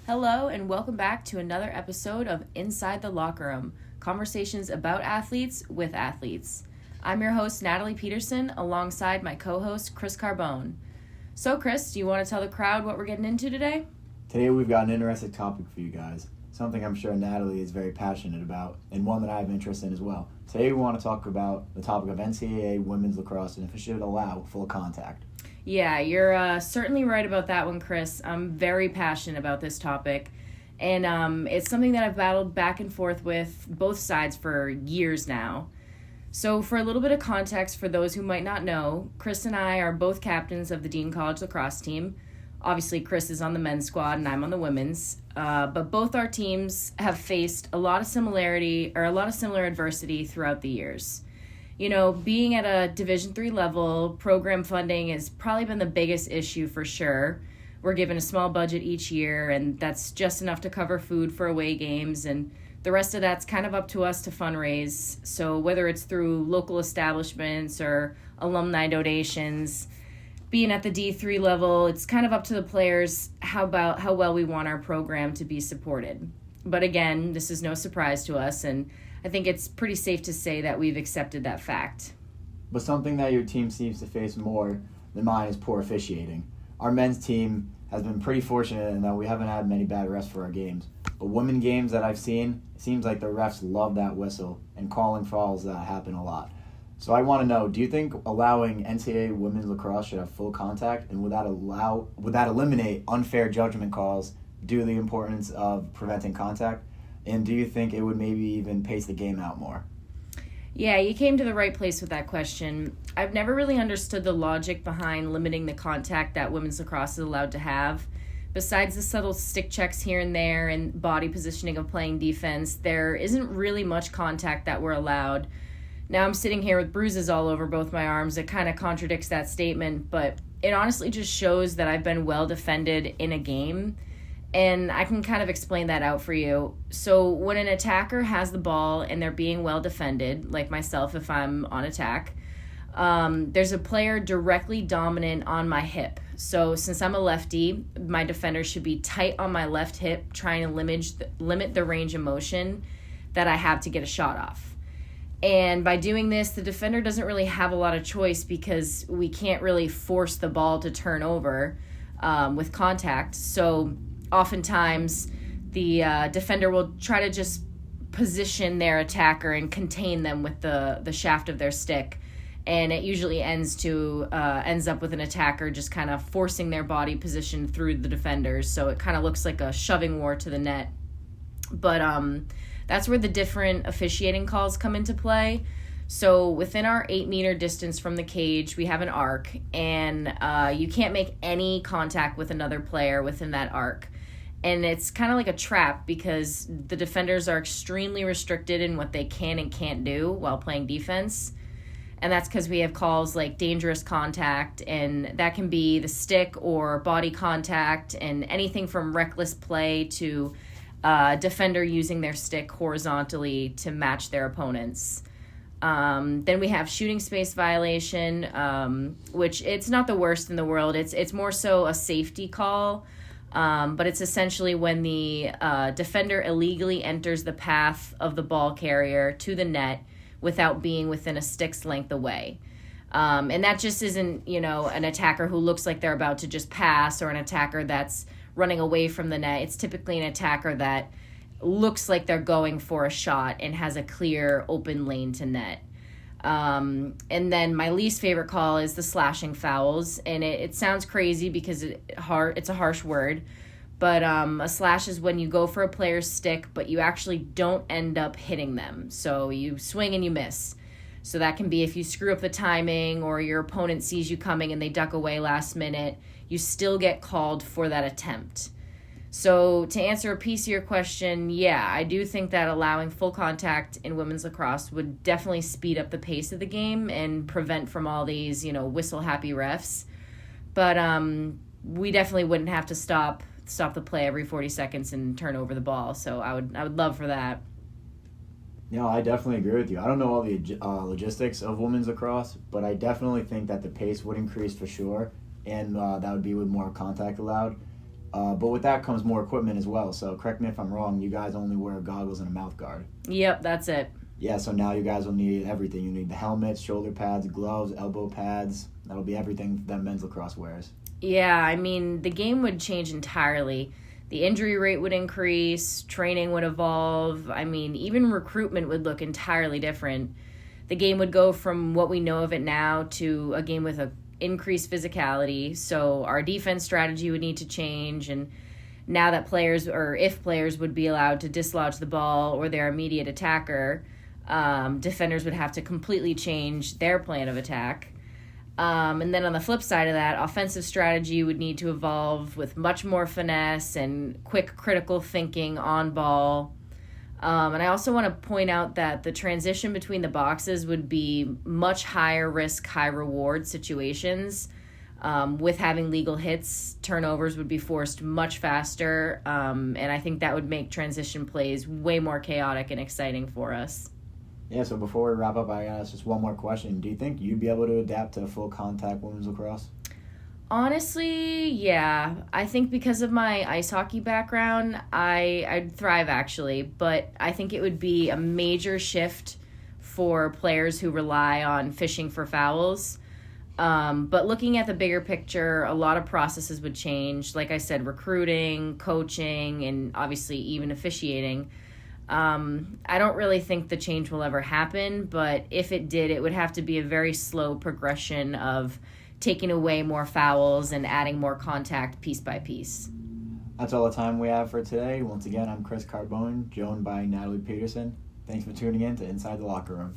Hello, and welcome back to another episode of Inside the Locker Room, conversations about athletes with athletes. I'm your host, Natalie Peterson, alongside my co-host, Chris Carbone. So, Chris, do you want to tell the crowd what we're getting into today? Today we've got an interesting topic for you guys, something I'm sure Natalie is very passionate about, and one that I have interest in as well. Today we want to talk about the topic of NCAA women's lacrosse and if it should allow full contact. Yeah, you're certainly right about that one, Chris. I'm very passionate about this topic, and it's something that I've battled back and forth with both sides for years now. So for a little bit of context for those who might not know, Chris and I are both captains of the Dean College lacrosse team. Obviously, Chris is on the men's squad and I'm on the women's, but both our teams have faced a lot of similar adversity throughout the years. You know, being at a Division III level, program funding has probably been the biggest issue for sure. We're given a small budget each year, and that's just enough to cover food for away games, and the rest of that's kind of up to us to fundraise. So whether it's through local establishments or alumni donations, being at the D3 level, it's kind of up to the players how well we want our program to be supported. But again, this is no surprise to us, and I think it's pretty safe to say that we've accepted that fact. But something that your team seems to face more than mine is poor officiating. Our men's team has been pretty fortunate in that we haven't had many bad refs for our games. But women games that I've seen, it seems like the refs love that whistle and calling fouls that happen a lot. So I want to know, do you think allowing NCAA women's lacrosse should have full contact, and would that eliminate unfair judgment calls due to the importance of preventing contact? And do you think it would maybe even pace the game out more? Yeah, you came to the right place with that question. I've never really understood the logic behind limiting the contact that women's lacrosse is allowed to have. Besides the subtle stick checks here and there and body positioning of playing defense, there isn't really much contact that we're allowed. Now I'm sitting here with bruises all over both my arms. It kind of contradicts that statement, but it honestly just shows that I've been well defended in a game. And I can kind of explain that out for you. So when an attacker has the ball and they're being well defended, like myself if I'm on attack, there's a player directly dominant on my hip. So since I'm a lefty, my defender should be tight on my left hip, trying to limit the range of motion that I have to get a shot off. And by doing this, the defender doesn't really have a lot of choice because we can't really force the ball to turn over with contact. So oftentimes the defender will try to just position their attacker and contain them with the shaft of their stick, and it usually ends up with an attacker just kind of forcing their body position through the defenders, so it kind of looks like a shoving war to the net. But that's where the different officiating calls come into play. So within our 8-meter distance from the cage, we have an arc, and you can't make any contact with another player within that arc. And it's kind of like a trap because the defenders are extremely restricted in what they can and can't do while playing defense. And that's because we have calls like dangerous contact, and that can be the stick or body contact, and anything from reckless play to defender using their stick horizontally to match their opponents. Then we have shooting space violation, which it's not the worst in the world. It's more so a safety call. But it's essentially when the defender illegally enters the path of the ball carrier to the net without being within a stick's length away. And that just isn't, an attacker who looks like they're about to just pass or an attacker that's running away from the net. It's typically an attacker that looks like they're going for a shot and has a clear open lane to net. And then my least favorite call is the slashing fouls, and it sounds crazy because it's a harsh word, but a slash is when you go for a player's stick but you actually don't end up hitting them, so you swing and you miss. So that can be if you screw up the timing or your opponent sees you coming and they duck away last minute, you still get called for that attempt. So to answer a piece of your question, yeah, I do think that allowing full contact in women's lacrosse would definitely speed up the pace of the game and prevent from all these, whistle-happy refs. But we definitely wouldn't have to stop the play every 40 seconds and turn over the ball. So I would love for that. No, I definitely agree with you. I don't know all the logistics of women's lacrosse, but I definitely think that the pace would increase for sure, and that would be with more contact allowed. But with that comes more equipment as well. So correct me if I'm wrong, you guys only wear goggles and a mouth guard. Yep, that's it. Yeah, so now you guys will need everything. You need the helmets, shoulder pads, gloves, elbow pads. That'll be everything that men's lacrosse wears. Yeah, I mean, the game would change entirely. The injury rate would increase, training would evolve. I mean, even recruitment would look entirely different. The game would go from what we know of it now to a game with a increased physicality. So our defense strategy would need to change, and now that players, or if players would be allowed to dislodge the ball or their immediate attacker, defenders would have to completely change their plan of attack. And then on the flip side of that, offensive strategy would need to evolve with much more finesse and quick critical thinking on ball. And I also want to point out that the transition between the boxes would be much higher risk, high reward situations. With having legal hits, turnovers would be forced much faster. And I think that would make transition plays way more chaotic and exciting for us. Yeah, so before we wrap up, I got just one more question. Do you think you'd be able to adapt to full contact women's lacrosse? Honestly, yeah. I think because of my ice hockey background, I'd thrive actually. But I think it would be a major shift for players who rely on fishing for fouls. But looking at the bigger picture, a lot of processes would change. Like I said, recruiting, coaching, and obviously even officiating. I don't really think the change will ever happen, but if it did, it would have to be a very slow progression of taking away more fouls and adding more contact piece by piece. That's all the time we have for today. Once again, I'm Chris Carbone, joined by Natalie Peterson. Thanks for tuning in to Inside the Locker Room.